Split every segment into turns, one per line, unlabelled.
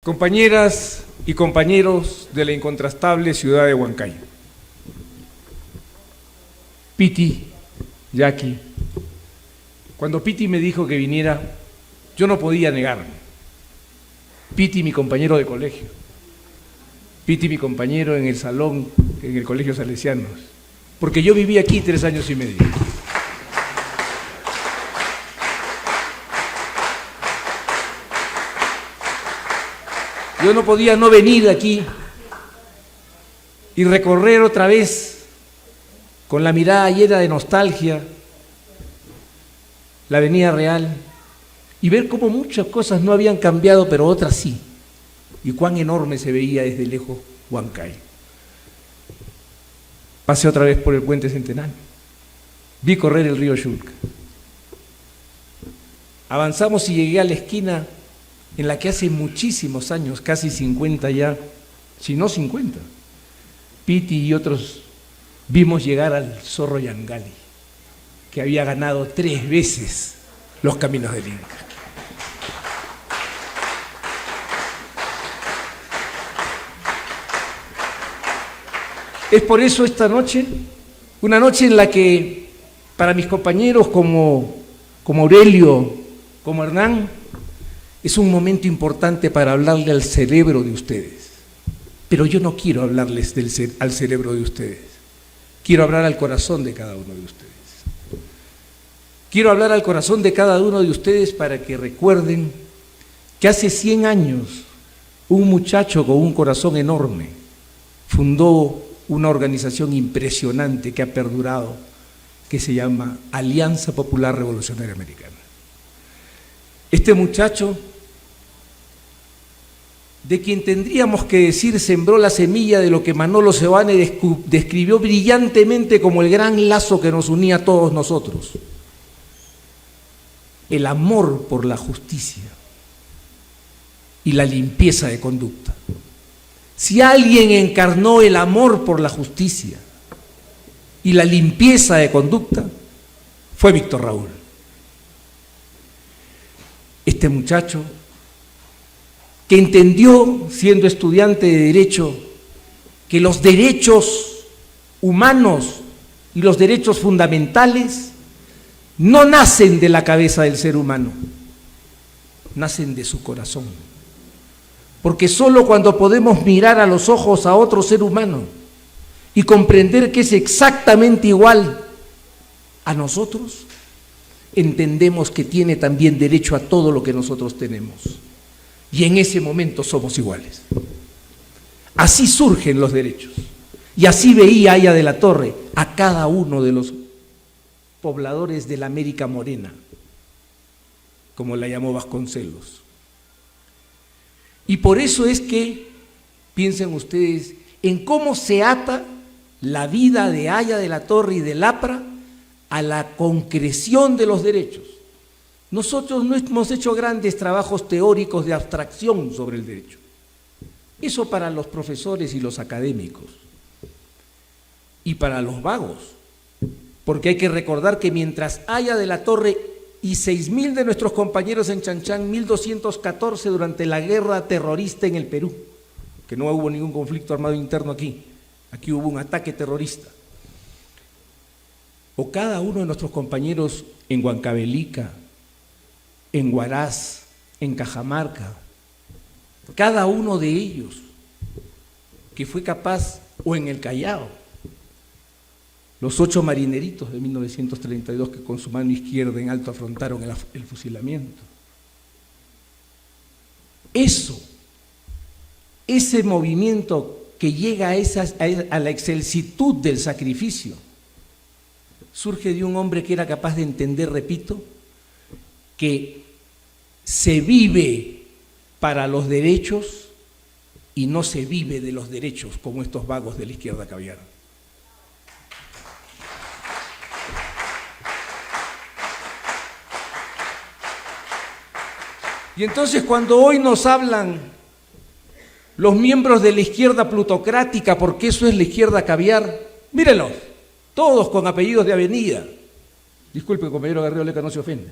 Compañeras y compañeros de la incontrastable ciudad de Huancayo. Piti, Jackie, cuando Piti me dijo que viniera, yo no podía negarme. Piti, mi compañero de colegio. Piti, mi compañero en el salón, en el Colegio Salesianos. Porque yo viví aquí 3 años y medio. Yo no podía no venir aquí y recorrer otra vez con la mirada llena de nostalgia la Avenida Real y ver cómo muchas cosas no habían cambiado, pero otras sí, y cuán enorme se veía desde lejos Huancayo. Pasé otra vez por el Puente Centenario, vi correr el río Chulca. Avanzamos y llegué a la esquina en la que hace muchísimos años, casi 50 ya, si no 50, Piti y otros vimos llegar al Zorro Yangali, que había ganado 3 veces los Caminos del Inca. Es por eso esta noche, una noche en la que para mis compañeros como Aurelio, como Hernán, es un momento importante para hablarle al cerebro de ustedes. Pero yo no quiero hablarles al cerebro de ustedes. Quiero hablar al corazón de cada uno de ustedes. Quiero hablar al corazón de cada uno de ustedes para que recuerden que hace 100 años un muchacho con un corazón enorme fundó una organización impresionante que ha perdurado, que se llama Alianza Popular Revolucionaria Americana. Este muchacho, de quien tendríamos que decir sembró la semilla de lo que Manolo Sebane describió brillantemente como el gran lazo que nos unía a todos nosotros: el amor por la justicia y la limpieza de conducta. Si alguien encarnó el amor por la justicia y la limpieza de conducta, fue Víctor Raúl. Este muchacho que entendió, siendo estudiante de Derecho, que los derechos humanos y los derechos fundamentales no nacen de la cabeza del ser humano, nacen de su corazón. Porque solo cuando podemos mirar a los ojos a otro ser humano y comprender que es exactamente igual a nosotros, entendemos que tiene también derecho a todo lo que nosotros tenemos. Y en ese momento somos iguales. Así surgen los derechos. Y así veía Aya de la Torre a cada uno de los pobladores de la América Morena, como la llamó Vasconcelos. Y por eso es que, piensen ustedes, en cómo se ata la vida de Aya de la Torre y del APRA a la concreción de los derechos. Nosotros no hemos hecho grandes trabajos teóricos de abstracción sobre el derecho. Eso para los profesores y los académicos. Y para los vagos. Porque hay que recordar que mientras Aya de la Torre y 6.000 de nuestros compañeros en Chanchán, 1.214 durante la guerra terrorista en el Perú, que no hubo ningún conflicto armado interno aquí, aquí hubo un ataque terrorista. O cada uno de nuestros compañeros en Huancavelica, en Huaraz, en Cajamarca, cada uno de ellos que fue capaz, o en el Callao, los 8 marineritos de 1932 que con su mano izquierda en alto afrontaron el fusilamiento. Ese movimiento que llega a la excelsitud del sacrificio, surge de un hombre que era capaz de entender, repito, que se vive para los derechos y no se vive de los derechos como estos vagos de la izquierda caviar. Y entonces cuando hoy nos hablan los miembros de la izquierda plutocrática, porque eso es la izquierda caviar, mírenlos, todos con apellidos de avenida. Disculpe, compañero Garrido Leca, no se ofende.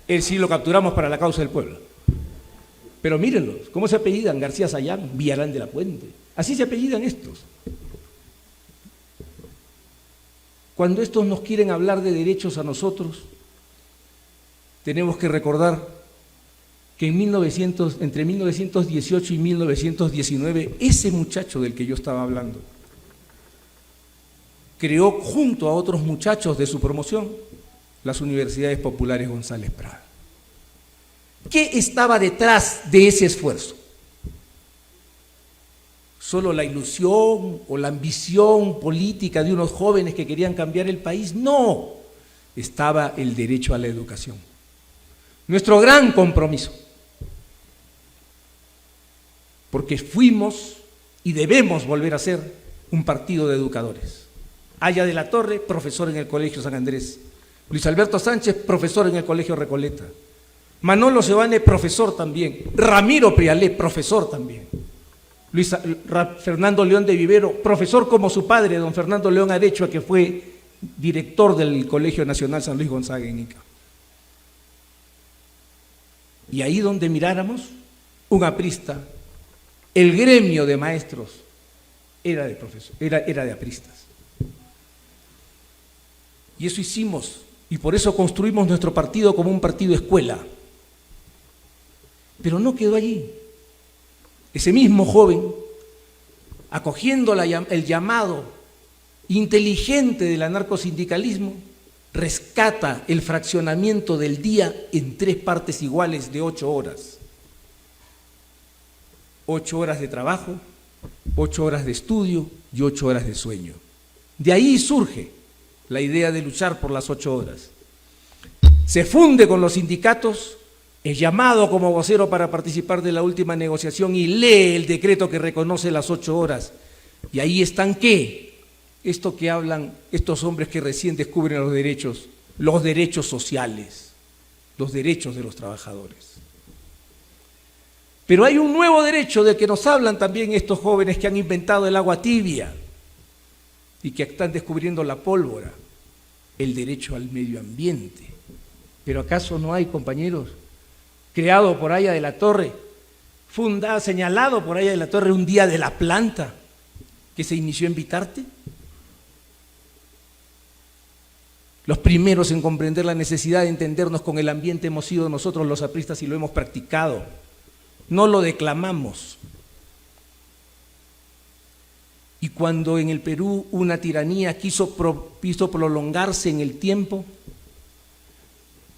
Él sí lo capturamos para la causa del pueblo. Pero mírenlos, ¿cómo se apellidan? García Sayán, Villarán de la Puente. Así se apellidan estos. Cuando estos nos quieren hablar de derechos a nosotros, tenemos que recordar que entre 1918 y 1919, ese muchacho del que yo estaba hablando, creó junto a otros muchachos de su promoción las Universidades Populares González Prada. ¿Qué estaba detrás de ese esfuerzo? ¿Solo la ilusión o la ambición política de unos jóvenes que querían cambiar el país? No, estaba el derecho a la educación. Nuestro gran compromiso, porque fuimos y debemos volver a ser un partido de educadores. Aya de la Torre, profesor en el Colegio San Andrés. Luis Alberto Sánchez, profesor en el Colegio Recoleta. Manolo Sebane, profesor también. Ramiro Prialé, profesor también. Fernando León de Vivero, profesor como su padre, don Fernando León Arechua, que fue director del Colegio Nacional San Luis Gonzaga en Ica. Y ahí donde miráramos, un aprista, el gremio de maestros era de apristas. Y eso hicimos, y por eso construimos nuestro partido como un partido escuela. Pero no quedó allí. Ese mismo joven, acogiendo el llamado inteligente del anarcosindicalismo, rescata el fraccionamiento del día en 3 partes iguales de 8 horas. 8 horas de trabajo, 8 horas de estudio y 8 horas de sueño. De ahí surge la idea de luchar por las 8 horas. Se funde con los sindicatos, es llamado como vocero para participar de la última negociación y lee el decreto que reconoce las 8 horas. Y ahí están, ¿qué? Esto que hablan estos hombres que recién descubren los derechos sociales, los derechos de los trabajadores. Pero hay un nuevo derecho del que nos hablan también estos jóvenes que han inventado el agua tibia y que están descubriendo la pólvora, el derecho al medio ambiente. ¿Pero acaso no hay, compañeros, creado por Aya de la Torre, señalado por Aya de la Torre un día de la planta que se inició en Vitarte? Los primeros en comprender la necesidad de entendernos con el ambiente hemos sido nosotros los apristas y lo hemos practicado. No lo declamamos. Y cuando en el Perú una tiranía quiso prolongarse en el tiempo,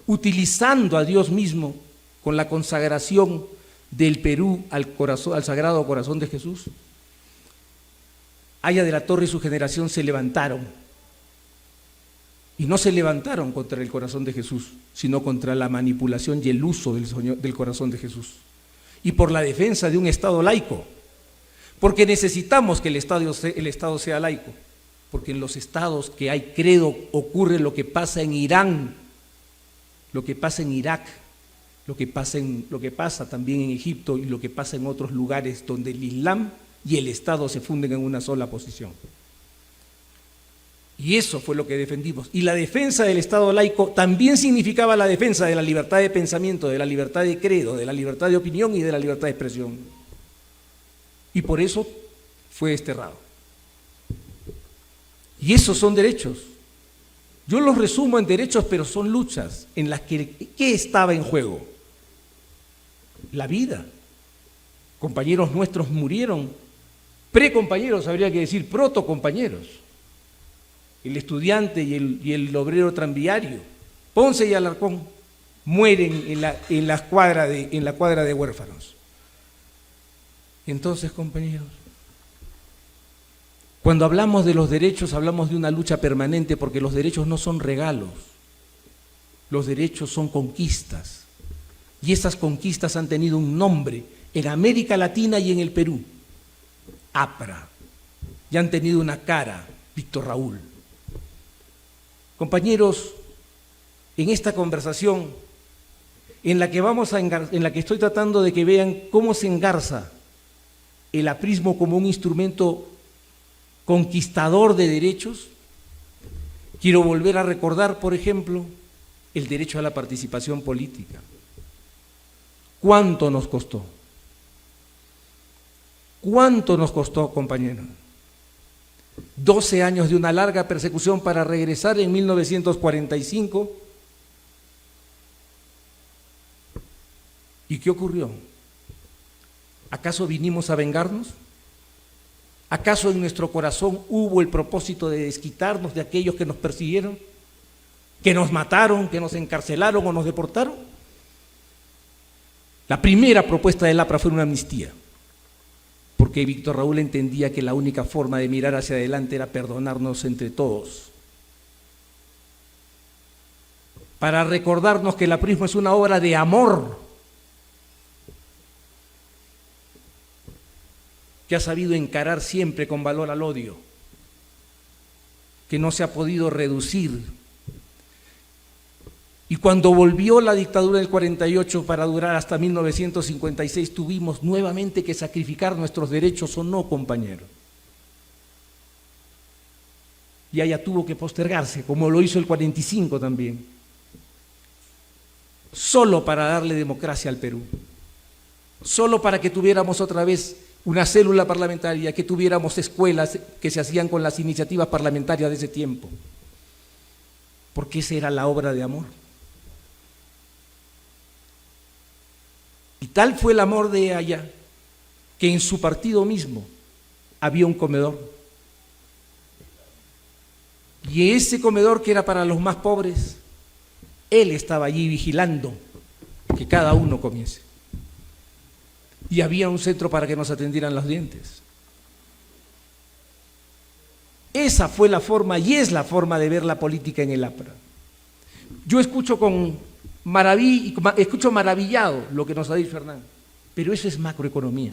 utilizando a Dios mismo con la consagración del Perú al Sagrado Corazón de Jesús, Aya de la Torre y su generación se levantaron. Y no se levantaron contra el corazón de Jesús, sino contra la manipulación y el uso del corazón de Jesús. Y por la defensa de un Estado laico, porque necesitamos que el Estado sea laico, porque en los estados que hay credo ocurre lo que pasa en Irán, lo que pasa en Irak, lo que pasa también en Egipto y lo que pasa en otros lugares donde el Islam y el Estado se funden en una sola posición. Y eso fue lo que defendimos. Y la defensa del Estado laico también significaba la defensa de la libertad de pensamiento, de la libertad de credo, de la libertad de opinión y de la libertad de expresión. Y por eso fue desterrado. Y esos son derechos. Yo los resumo en derechos, pero son luchas en las que ¿qué estaba en juego? La vida. Compañeros nuestros murieron, precompañeros, habría que decir protocompañeros. El estudiante y el obrero tranviario, Ponce y Alarcón, mueren en la cuadra de huérfanos. Entonces, compañeros, cuando hablamos de los derechos, hablamos de una lucha permanente, porque los derechos no son regalos, los derechos son conquistas, y esas conquistas han tenido un nombre en América Latina y en el Perú, APRA, y han tenido una cara, Víctor Raúl. Compañeros, en esta conversación, en la que estoy tratando de que vean cómo se engarza el aprismo como un instrumento conquistador de derechos, quiero volver a recordar, por ejemplo, el derecho a la participación política. ¿Cuánto nos costó? ¿Cuánto nos costó, compañeros? 12 años de una larga persecución para regresar en 1945. ¿Y qué ocurrió? ¿Acaso vinimos a vengarnos? ¿Acaso en nuestro corazón hubo el propósito de desquitarnos de aquellos que nos persiguieron, que nos mataron, que nos encarcelaron o nos deportaron? La primera propuesta del APRA fue una amnistía, porque Víctor Raúl entendía que la única forma de mirar hacia adelante era perdonarnos entre todos, para recordarnos que el aprismo es una obra de amor, que ha sabido encarar siempre con valor al odio, que no se ha podido reducir. Y cuando volvió la dictadura del 48 para durar hasta 1956, tuvimos nuevamente que sacrificar nuestros derechos o no, compañeros. Y allá tuvo que postergarse, como lo hizo el 45 también, solo para darle democracia al Perú, solo para que tuviéramos otra vez una célula parlamentaria, que tuviéramos escuelas que se hacían con las iniciativas parlamentarias de ese tiempo, porque esa era la obra de amor. Y tal fue el amor de allá, que en su partido mismo había un comedor. Y ese comedor, que era para los más pobres, él estaba allí vigilando que cada uno comiese. Y había un centro para que nos atendieran los dientes. Esa fue la forma y es la forma de ver la política en el APRA. Yo escucho maravillado lo que nos ha dicho Hernán, pero eso es macroeconomía.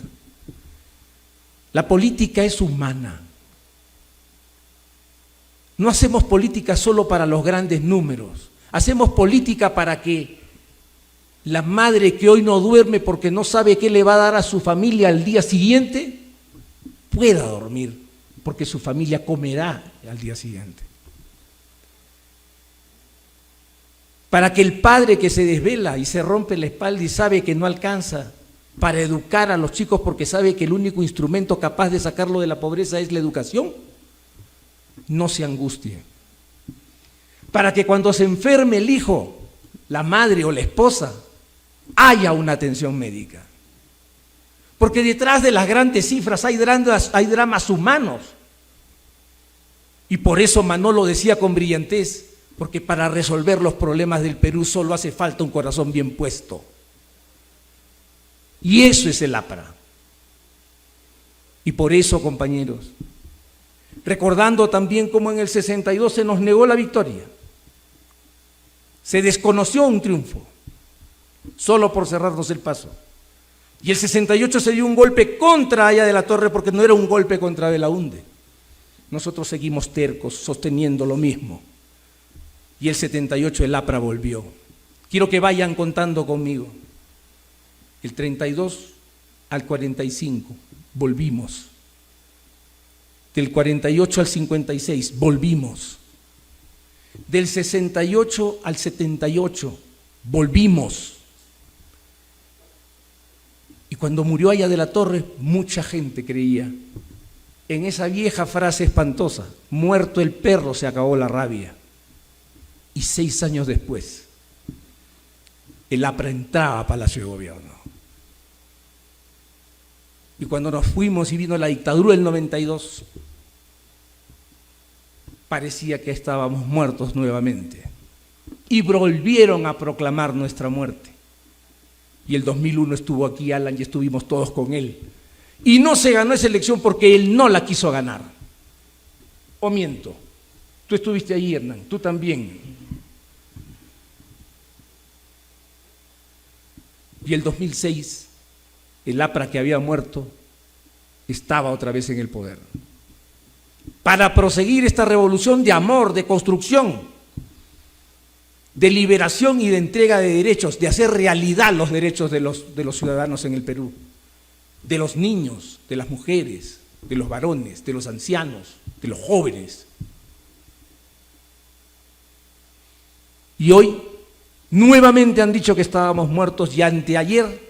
La política es humana. No hacemos política solo para los grandes números, hacemos política para que la madre que hoy no duerme porque no sabe qué le va a dar a su familia al día siguiente, pueda dormir, porque su familia comerá al día siguiente. Para que el padre que se desvela y se rompe la espalda y sabe que no alcanza para educar a los chicos porque sabe que el único instrumento capaz de sacarlo de la pobreza es la educación, no se angustie. Para que cuando se enferme el hijo, la madre o la esposa, haya una atención médica. Porque detrás de las grandes cifras hay dramas humanos. Y por eso Manolo decía con brillantez, porque para resolver los problemas del Perú solo hace falta un corazón bien puesto. Y eso es el APRA. Y por eso, compañeros, recordando también cómo en el 62 se nos negó la victoria, se desconoció un triunfo, solo por cerrarnos el paso. Y el 68 se dio un golpe contra Haya de la Torre, porque no era un golpe contra Belaúnde. Nosotros seguimos tercos, sosteniendo lo mismo. Y el 78 el APRA volvió. Quiero que vayan contando conmigo. El 32 al 45 volvimos. Del 48 al 56 volvimos. Del 68 al 78 volvimos. Y cuando murió Haya de la Torre, mucha gente creía en esa vieja frase espantosa: muerto el perro, se acabó la rabia. Y 6 años después, el APRA entraba a Palacio de Gobierno. Y cuando nos fuimos y vino la dictadura del 92, parecía que estábamos muertos nuevamente. Y volvieron a proclamar nuestra muerte. Y el 2001 estuvo aquí Alan y estuvimos todos con él. Y no se ganó esa elección porque él no la quiso ganar. ¿O miento? Tú estuviste ahí, Hernán, tú también. Y el 2006, el APRA que había muerto, estaba otra vez en el poder. Para proseguir esta revolución de amor, de construcción, de liberación y de entrega de derechos, de hacer realidad los derechos de los ciudadanos en el Perú, de los niños, de las mujeres, de los varones, de los ancianos, de los jóvenes. Y hoy nuevamente han dicho que estábamos muertos y anteayer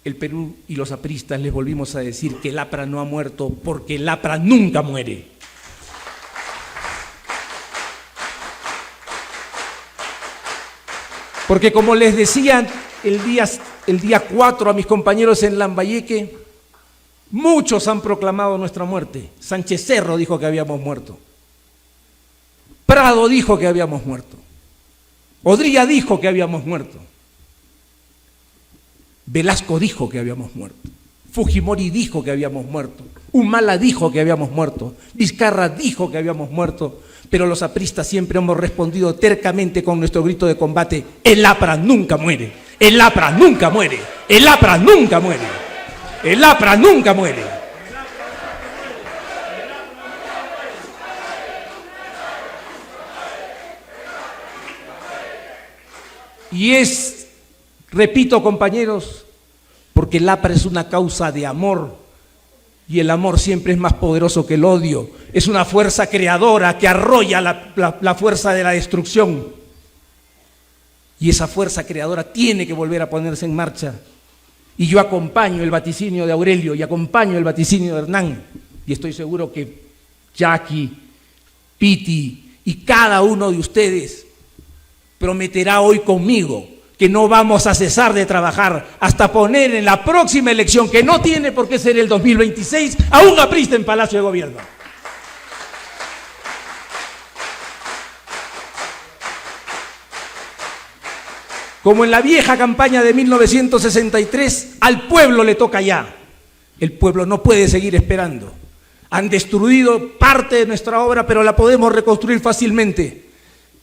el Perú y los apristas les volvimos a decir que el APRA no ha muerto porque el APRA nunca muere. Porque como les decía el día 4 a mis compañeros en Lambayeque, muchos han proclamado nuestra muerte. Sánchez Cerro dijo que habíamos muerto. Prado dijo que habíamos muerto. Odría dijo que habíamos muerto. Velasco dijo que habíamos muerto. Fujimori dijo que habíamos muerto. Humala dijo que habíamos muerto. Vizcarra dijo que habíamos muerto. Pero los apristas siempre hemos respondido tercamente con nuestro grito de combate: el APRA nunca muere. El APRA nunca muere. El APRA nunca muere. El APRA nunca muere. Y es, repito compañeros, porque el APRA es una causa de amor, y el amor siempre es más poderoso que el odio. Es una fuerza creadora que arrolla la fuerza de la destrucción. Y esa fuerza creadora tiene que volver a ponerse en marcha. Y yo acompaño el vaticinio de Aurelio y acompaño el vaticinio de Hernán. Y estoy seguro que Jackie, Piti y cada uno de ustedes prometerá hoy conmigo que no vamos a cesar de trabajar hasta poner en la próxima elección, que no tiene por qué ser el 2026, a un aprista en Palacio de Gobierno. Como en la vieja campaña de 1963, al pueblo le toca ya. El pueblo no puede seguir esperando. Han destruido parte de nuestra obra, pero la podemos reconstruir fácilmente.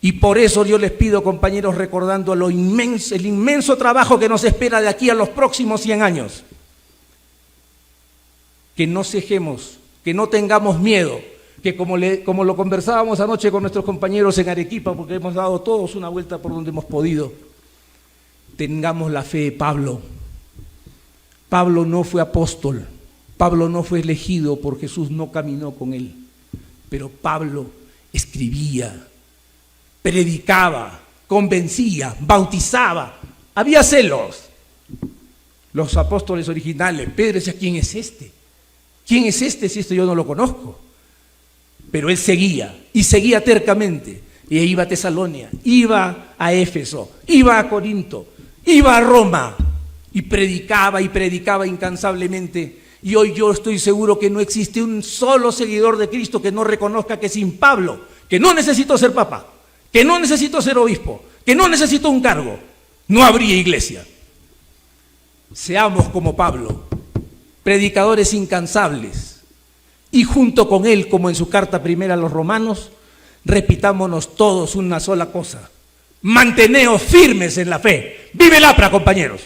Y por eso yo les pido, compañeros, recordando el inmenso trabajo que nos espera de aquí a los próximos 100 años, que no cejemos, que no tengamos miedo, que como lo conversábamos anoche con nuestros compañeros en Arequipa, porque hemos dado todos una vuelta por donde hemos podido, tengamos la fe de Pablo. Pablo no fue apóstol, Pablo no fue elegido por Jesús, no caminó con él, pero Pablo escribía, predicaba, convencía, bautizaba, había celos. Los apóstoles originales, Pedro decía: ¿quién es este? ¿Quién es este si esto yo no lo conozco? Pero él seguía, y seguía tercamente, y iba a Tesalónica, iba a Éfeso, iba a Corinto, iba a Roma, y predicaba incansablemente. Y hoy yo estoy seguro que no existe un solo seguidor de Cristo que no reconozca que sin Pablo, que no necesito ser papa, que no necesito ser obispo, que no necesito un cargo, no habría iglesia. Seamos como Pablo, predicadores incansables, y junto con él, como en su carta primera a los romanos, repitámonos todos una sola cosa: manteneos firmes en la fe. ¡Vive el APRA, compañeros!